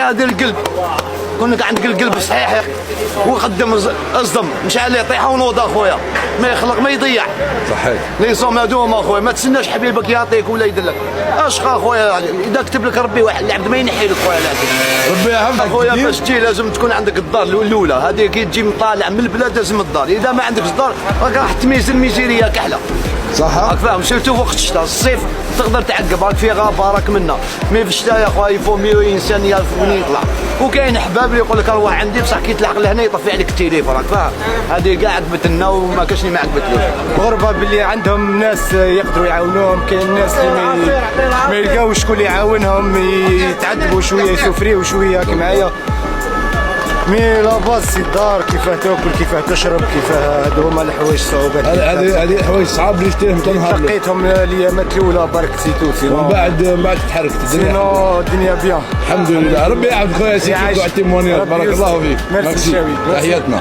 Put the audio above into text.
هذا القلب، كونك عندك القلب صحيح وقدم اصدم مش عليه يطيح ونوض اخويا، ما يخلق ما يضيع. صحيح. لي صوم هذوم اخويا، ما تسناش حبيبك يعطيك ولا يدلك. اشقى اخويا اذا كتب لك ربي واحد العبد ما ينحي لك خويا العزيز. ربي يحفظك اخويا باش تجي لازم تكون عندك الدار الاولى، هذه كي تجي مطالع من البلاد لازم الدار، اذا ما عندكش الدار راك تميز الميزيريه كحله. صح. راك فاهم، سيرتو وقت الشتاء، الصيف تقدر تعقب راك في غابه راك منا، مي في الشتاء يا خويا يفو ميو انسان يعرف وين يطلع. وكاين احباب اللي يقول لك روح عندي بصح كي تلحق لهنا يطفي عليك التليفون، راك فاهم، هذه كاع عقبتنا وما كاش اللي ما عقبتلوش. غربة باللي عندهم ناس يقدروا يعاونوهم، كاين ناس اللي ما يلقاوش شكون يعاونهم، يتعذبوا شويه يسوفريو شويه معايا. مي لا باز سي الدار، كيفاه تاكل كيفاه تشرب كيفاه، هادو هما الحوايج الصعوبات. هذه الحوايج صعاب اللي شتيهم تنهار لقيتهم الايامات الاولى برك سيتو، سينو ومن بعد تحركت الدنيا. سينو الدنيا بيان الحمد لله. ربي يعافيك خويا سيدي وعطي موانير، بارك الله فيك. ميرسي. تحياتنا.